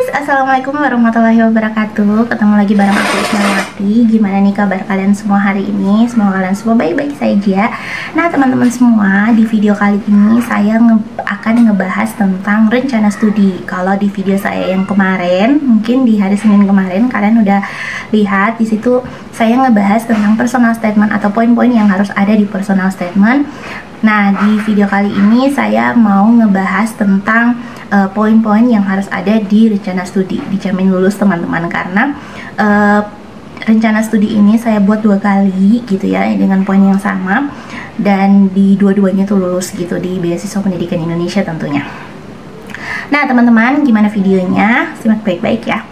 Assalamualaikum warahmatullahi wabarakatuh. Ketemu lagi bareng aku Ismailati. Gimana nih kabar kalian semua hari ini? Semoga kalian semua baik-baik saja. Nah teman-teman semua, di video kali ini saya akan ngebahas tentang rencana studi. Kalau di video saya yang kemarin, mungkin di hari Senin kemarin kalian udah lihat di situ saya ngebahas tentang personal statement atau poin-poin yang harus ada di personal statement. Nah, di video kali ini saya mau ngebahas tentang poin-poin yang harus ada di rencana studi. Dijamin lulus teman-teman, karena rencana studi ini saya buat 2 kali gitu ya, dengan poin yang sama, dan di dua-duanya tuh lulus gitu di Beasiswa Pendidikan Indonesia tentunya. Nah teman-teman, gimana videonya? Simak baik-baik ya.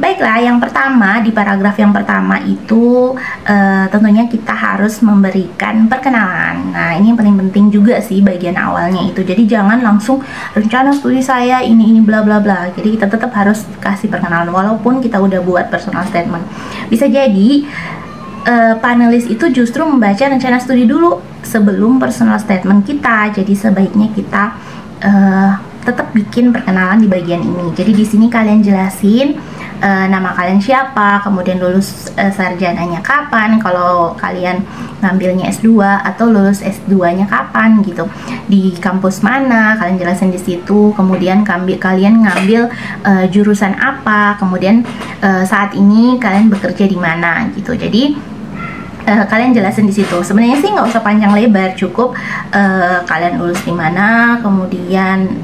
Baiklah, yang pertama, di paragraf yang pertama itu tentunya kita harus memberikan perkenalan. Nah, ini yang paling penting juga sih bagian awalnya itu. Jadi jangan langsung rencana studi saya ini bla bla bla. Jadi kita tetap harus kasih perkenalan walaupun kita udah buat personal statement. Bisa jadi panelis itu justru membaca rencana studi dulu sebelum personal statement kita. Jadi sebaiknya kita tetap bikin perkenalan di bagian ini. Jadi di sini kalian jelasin nama kalian siapa, kemudian lulus sarjananya kapan, kalau kalian ngambilnya S2, atau lulus S2-nya kapan gitu, di kampus mana, kalian jelasin di situ. Kemudian kalian ngambil jurusan apa, kemudian saat ini kalian bekerja di mana gitu. Jadi kalian jelasin di situ. Sebenarnya sih nggak usah panjang lebar, cukup kalian lulus di mana, kemudian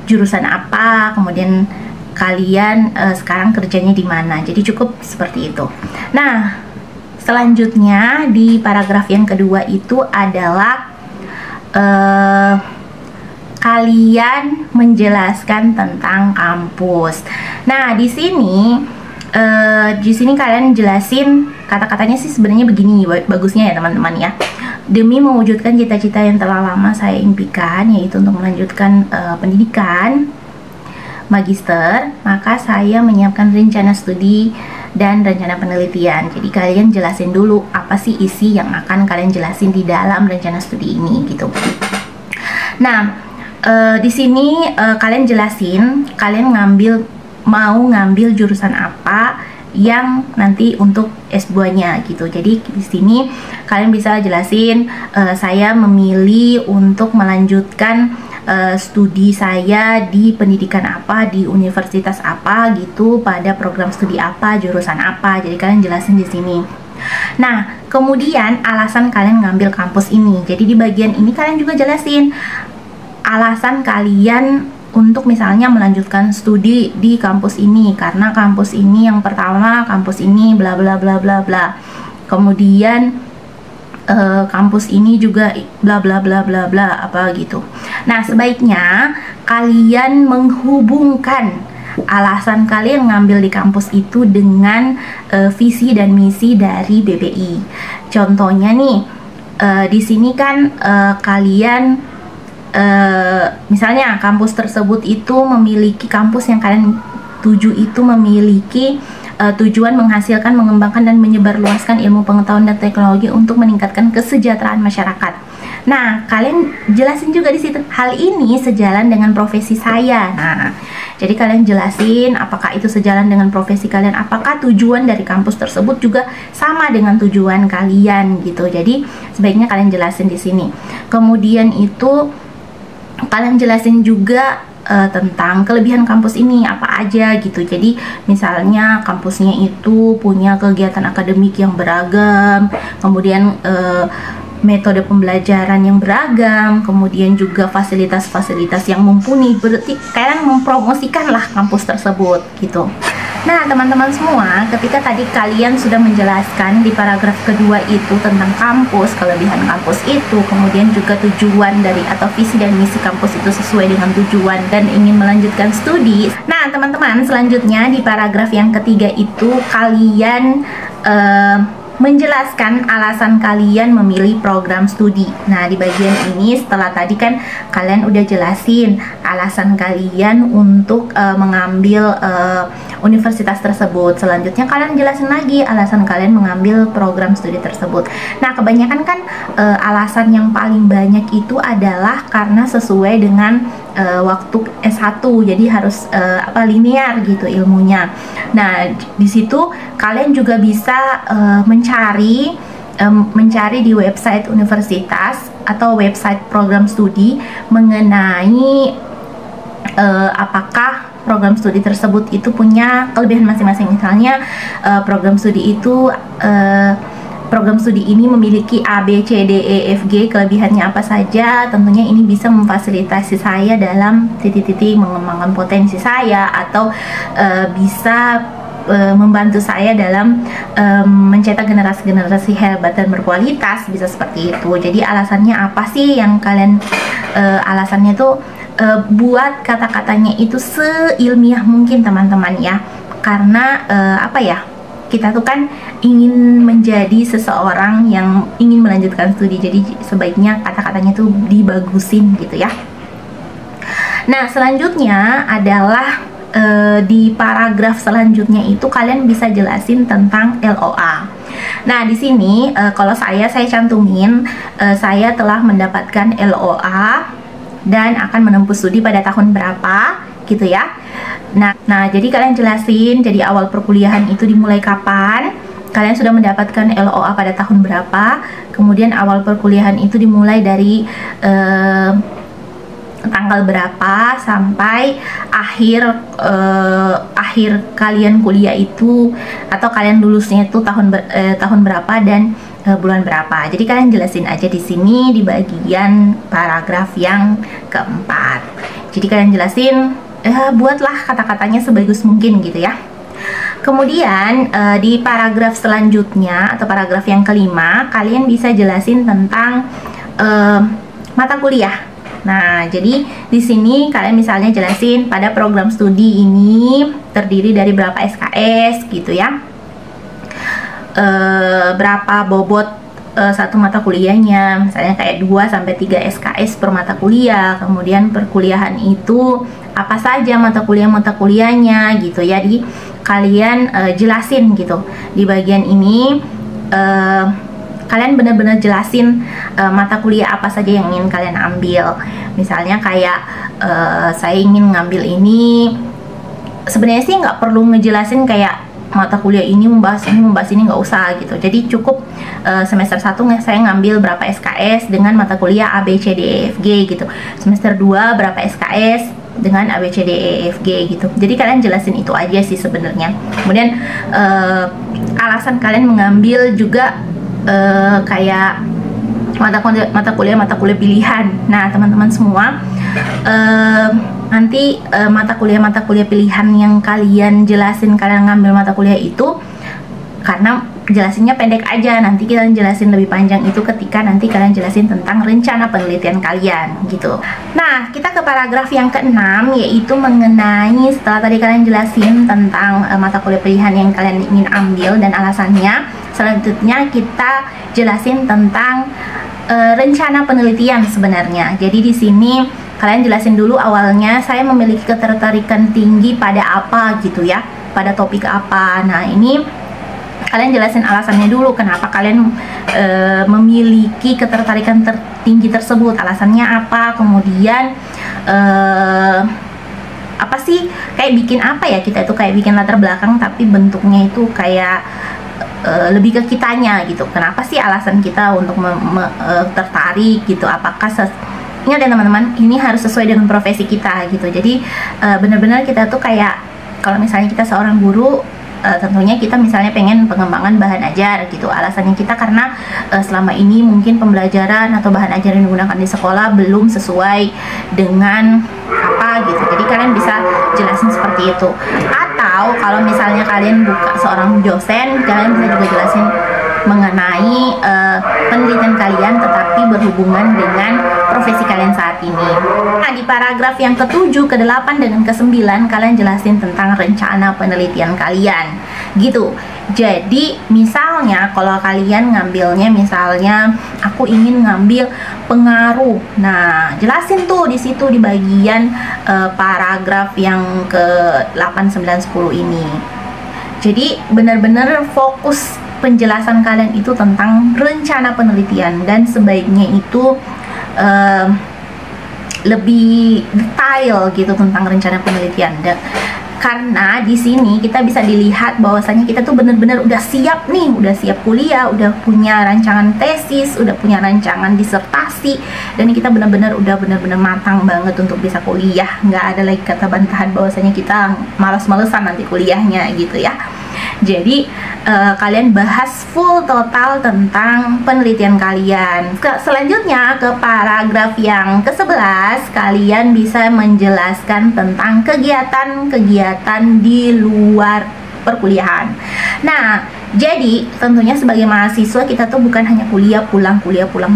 jurusan apa, kemudian kalian sekarang kerjanya di mana. Jadi cukup seperti itu. Nah, selanjutnya di paragraf yang kedua itu adalah kalian menjelaskan tentang kampus. Nah, di sini kalian jelasin kata-katanya sih sebenarnya begini, bagusnya ya teman-teman ya. Demi mewujudkan cita-cita yang telah lama saya impikan, yaitu untuk melanjutkan pendidikan magister, maka saya menyiapkan rencana studi dan rencana penelitian. Jadi kalian jelasin dulu apa sih isi yang akan kalian jelasin di dalam rencana studi ini gitu. Nah, di sini kalian jelasin kalian mau ngambil jurusan apa yang nanti untuk S2-nya gitu. Jadi di sini kalian bisa jelasin saya memilih untuk melanjutkan studi saya di pendidikan apa, di universitas apa gitu, pada program studi apa, jurusan apa. Jadi kalian jelasin di sini. Nah, kemudian alasan kalian ngambil kampus ini. Jadi di bagian ini kalian juga jelasin alasan kalian untuk misalnya melanjutkan studi di kampus ini, karena kampus ini yang pertama, kampus ini bla bla bla bla bla. Kemudian kampus ini juga bla bla bla bla bla apa gitu. Nah, sebaiknya kalian menghubungkan alasan kalian ngambil di kampus itu dengan visi dan misi dari BPI. Contohnya nih, di sini kan kalian misalnya kampus tersebut itu memiliki, kampus yang kalian tuju itu memiliki tujuan menghasilkan, mengembangkan, dan menyebarluaskan ilmu pengetahuan dan teknologi untuk meningkatkan kesejahteraan masyarakat. Nah, kalian jelasin juga di situ, hal ini sejalan dengan profesi saya. Nah, jadi kalian jelasin apakah itu sejalan dengan profesi kalian, apakah tujuan dari kampus tersebut juga sama dengan tujuan kalian gitu. Jadi sebaiknya kalian jelasin di sini. Kemudian itu kalian jelasin juga tentang kelebihan kampus ini apa aja gitu. Jadi misalnya kampusnya itu punya kegiatan akademik yang beragam, kemudian metode pembelajaran yang beragam, kemudian juga fasilitas-fasilitas yang mumpuni. Berarti kalian mempromosikan lah kampus tersebut gitu. Nah teman-teman semua, ketika tadi kalian sudah menjelaskan di paragraf kedua itu tentang kampus, kelebihan kampus itu, kemudian juga tujuan dari atau visi dan misi kampus itu sesuai dengan tujuan dan ingin melanjutkan studi. Nah teman-teman, selanjutnya di paragraf yang ketiga itu kalian menjelaskan alasan kalian memilih program studi. Nah, di bagian ini setelah tadi kan kalian udah jelasin alasan kalian untuk mengambil universitas tersebut. Selanjutnya kalian jelasin lagi alasan kalian mengambil program studi tersebut. Nah, kebanyakan kan alasan yang paling banyak itu adalah karena sesuai dengan waktu S1, jadi harus linear gitu ilmunya. Nah, di situ kalian juga bisa mencari di website universitas atau website program studi mengenai apakah program studi tersebut itu punya kelebihan masing-masing. Misalnya program studi itu program studi ini memiliki A, B, C, D, E, F, G, kelebihannya apa saja. Tentunya ini bisa memfasilitasi saya dalam titik-titik mengembangkan potensi saya, atau bisa membantu saya dalam mencetak generasi-generasi hebat dan berkualitas, bisa seperti itu. Jadi alasannya apa sih yang kalian alasannya tuh buat kata-katanya itu seilmiah mungkin teman-teman ya, karena kita tuh kan ingin menjadi seseorang yang ingin melanjutkan studi, jadi sebaiknya kata-katanya tuh dibagusin gitu ya. Nah, selanjutnya adalah di paragraf selanjutnya itu kalian bisa jelasin tentang LOA. Nah, di sini kalau saya cantumin saya telah mendapatkan LOA dan akan menempuh studi pada tahun berapa gitu ya. Nah, jadi kalian jelasin, jadi awal perkuliahan itu dimulai kapan, kalian sudah mendapatkan LOA pada tahun berapa, kemudian awal perkuliahan itu dimulai dari tanggal berapa sampai akhir kalian kuliah itu, atau kalian lulusnya itu tahun berapa dan bulan berapa. Jadi kalian jelasin aja di sini di bagian paragraf yang keempat. Jadi kalian jelasin, buatlah kata-katanya sebagus mungkin gitu ya. Kemudian di paragraf selanjutnya atau paragraf yang kelima, kalian bisa jelasin tentang mata kuliah. Nah, jadi di sini kalian misalnya jelasin pada program studi ini terdiri dari berapa SKS gitu ya, berapa bobot satu mata kuliahnya, misalnya kayak 2-3 SKS per mata kuliah. Kemudian perkuliahan itu apa saja mata kuliahnya gitu ya. Jadi kalian jelasin gitu di bagian ini, kalian benar-benar jelasin mata kuliah apa saja yang ingin kalian ambil. Misalnya kayak saya ingin ngambil ini, sebenarnya sih nggak perlu ngejelasin kayak mata kuliah ini membahas ini, nggak usah gitu. Jadi cukup semester 1 saya ngambil berapa SKS dengan mata kuliah A, B, C, D, E, F, G gitu. Semester 2 berapa SKS dengan A, B, C, D, E, F, G gitu. Jadi kalian jelasin itu aja sih sebenarnya. Kemudian alasan kalian mengambil juga kayak mata kuliah pilihan. Nah, teman-teman semua, nanti mata kuliah pilihan yang kalian jelasin kalian ngambil mata kuliah itu, karena jelasinnya pendek aja, nanti kita jelasin lebih panjang itu ketika nanti kalian jelasin tentang rencana penelitian kalian gitu. Nah, kita ke paragraf yang keenam, yaitu mengenai setelah tadi kalian jelasin tentang mata kuliah pilihan yang kalian ingin ambil dan alasannya, selanjutnya kita jelasin tentang rencana penelitian sebenarnya. Jadi di sini kalian jelasin dulu awalnya saya memiliki ketertarikan tinggi pada apa gitu ya, pada topik apa. Nah, ini kalian jelasin alasannya dulu, kenapa kalian memiliki ketertarikan tinggi tersebut, alasannya apa. Kemudian apa sih, kayak bikin apa ya, kita itu kayak bikin latar belakang tapi bentuknya itu kayak lebih ke kitanya gitu. Kenapa sih alasan kita untuk tertarik gitu, apakah ingat ya teman-teman, ini harus sesuai dengan profesi kita gitu. Jadi benar-benar kita tuh kayak, kalau misalnya kita seorang guru, tentunya kita misalnya pengen pengembangan bahan ajar gitu. Alasannya kita karena selama ini mungkin pembelajaran atau bahan ajar yang digunakan di sekolah belum sesuai dengan apa gitu. Jadi kalian bisa jelasin seperti itu. Atau kalau misalnya kalian buka seorang dosen, kalian bisa juga jelasin mengenai penelitian kalian tetapi berhubungan dengan profesi kalian saat ini. Nah, di paragraf yang ke-7, ke-8, dan ke-9 kalian jelasin tentang rencana penelitian kalian gitu. Jadi misalnya kalau kalian ngambilnya, misalnya aku ingin ngambil pengaruh, nah jelasin tuh di situ di bagian paragraf yang ke-8, 9, 10 ini. Jadi benar-benar fokus penjelasan kalian itu tentang rencana penelitian, dan sebaiknya itu lebih detail gitu tentang rencana penelitian. Karena di sini kita bisa dilihat bahwasanya kita tuh benar-benar udah siap nih, udah siap kuliah, udah punya rancangan tesis, udah punya rancangan disertasi, dan kita benar-benar matang banget untuk bisa kuliah. Nggak ada lagi kata bantahan bahwasanya kita malas-malesan nanti kuliahnya gitu ya. Jadi kalian bahas full total tentang penelitian kalian. Selanjutnya ke paragraf yang ke-11, kalian bisa menjelaskan tentang kegiatan-kegiatan di luar perkuliahan. Nah, jadi tentunya sebagai mahasiswa kita tuh bukan hanya kuliah pulang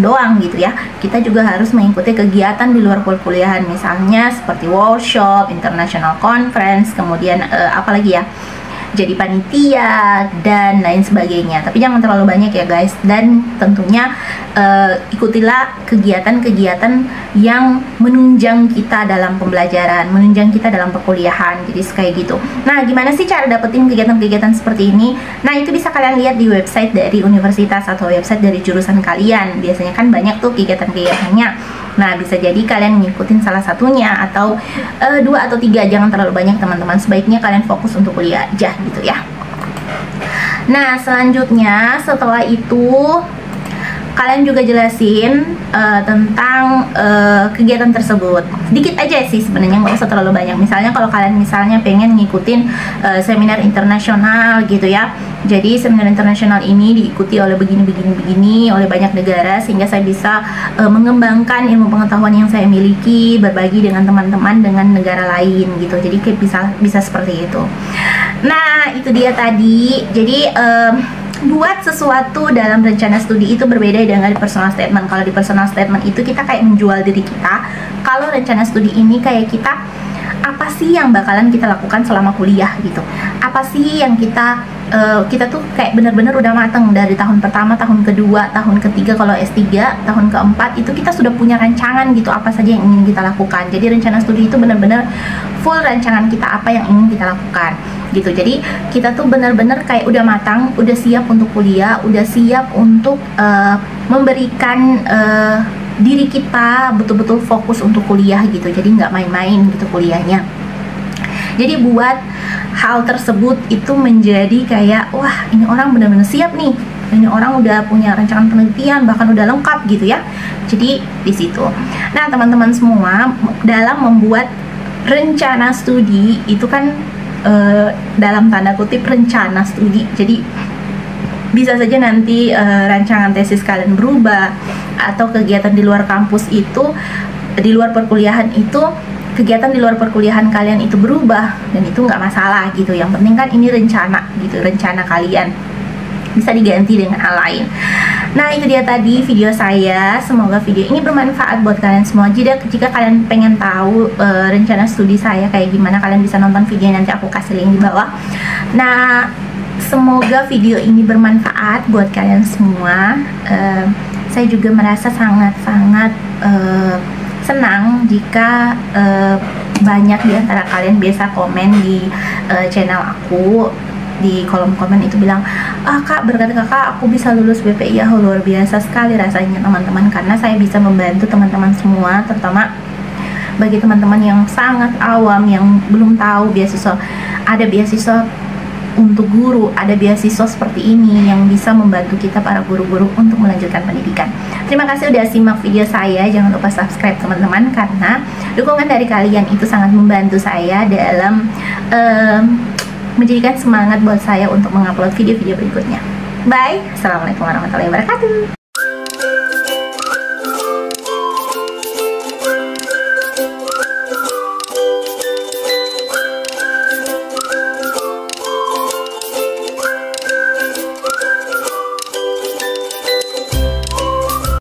doang gitu ya. Kita juga harus mengikuti kegiatan di luar perkuliahan, misalnya seperti workshop, international conference, kemudian apalagi ya, jadi panitia dan lain sebagainya. Tapi jangan terlalu banyak ya guys, dan tentunya ikutilah kegiatan-kegiatan yang menunjang kita dalam pembelajaran, menunjang kita dalam perkuliahan. Jadi kayak gitu. Nah, gimana sih cara dapetin kegiatan-kegiatan seperti ini? Nah, itu bisa kalian lihat di website dari universitas atau website dari jurusan kalian. Biasanya kan banyak tuh kegiatan-kegiatannya. Nah, bisa jadi kalian ngikutin salah satunya atau 2 atau 3, jangan terlalu banyak teman-teman. Sebaiknya kalian fokus untuk kuliah aja gitu ya. Nah, selanjutnya setelah itu kalian juga jelasin tentang kegiatan tersebut. Sedikit aja sih sebenarnya, nggak usah terlalu banyak. Misalnya kalau kalian pengen ngikutin seminar internasional gitu ya. Jadi seminar internasional ini diikuti oleh begini oleh banyak negara, sehingga saya bisa mengembangkan ilmu pengetahuan yang saya miliki, berbagi dengan teman-teman dengan negara lain gitu. Jadi kayak bisa seperti itu. Nah, itu dia tadi. Jadi buat sesuatu dalam rencana studi itu berbeda dengan di personal statement. Kalau di personal statement itu kita kayak menjual diri kita. Kalau rencana studi ini kayak kita, apa sih yang bakalan kita lakukan selama kuliah gitu. Apa sih yang kita tuh kayak benar-benar udah mateng dari tahun pertama, tahun kedua, tahun ketiga kalau S3, tahun keempat itu kita sudah punya rancangan gitu, apa saja yang ingin kita lakukan. Jadi rencana studi itu benar-benar full rancangan kita apa yang ingin kita lakukan gitu. Jadi kita tuh benar-benar kayak udah matang, udah siap untuk kuliah, udah siap untuk memberikan diri kita betul-betul fokus untuk kuliah gitu. Jadi nggak main-main gitu kuliahnya. Jadi buat hal tersebut itu menjadi kayak, wah ini orang benar-benar siap nih, ini orang udah punya rancangan penelitian, bahkan udah lengkap gitu ya. Jadi di situ. Nah, teman-teman semua, dalam membuat rencana studi itu kan dalam tanda kutip rencana studi. Jadi bisa saja nanti rancangan tesis kalian berubah, atau kegiatan di luar kampus itu, di luar perkuliahan itu, kegiatan di luar perkuliahan kalian itu berubah, dan itu nggak masalah gitu. Yang penting kan ini rencana gitu, rencana kalian bisa diganti dengan hal lain. Nah, itu dia tadi video saya. Semoga video ini bermanfaat buat kalian semua. Jika kalian pengen tahu rencana studi saya kayak gimana, kalian bisa nonton video nanti aku kasih link di bawah. Nah, semoga video ini bermanfaat buat kalian semua. Saya juga merasa sangat-sangat senang jika banyak di antara kalian biasa komen di channel aku, di kolom komen itu bilang, kak, berkat kakak aku bisa lulus BPI. Ya, luar biasa sekali rasanya teman-teman, karena saya bisa membantu teman-teman semua, terutama bagi teman-teman yang sangat awam, yang belum tahu beasiswa. Ada beasiswa untuk guru, ada beasiswa seperti ini yang bisa membantu kita para guru-guru untuk melanjutkan pendidikan. Terima kasih udah simak video saya. Jangan lupa subscribe teman-teman, karena dukungan dari kalian itu sangat membantu saya dalam menjadikan semangat buat saya untuk mengupload video-video berikutnya. Bye. Assalamualaikum warahmatullahi wabarakatuh.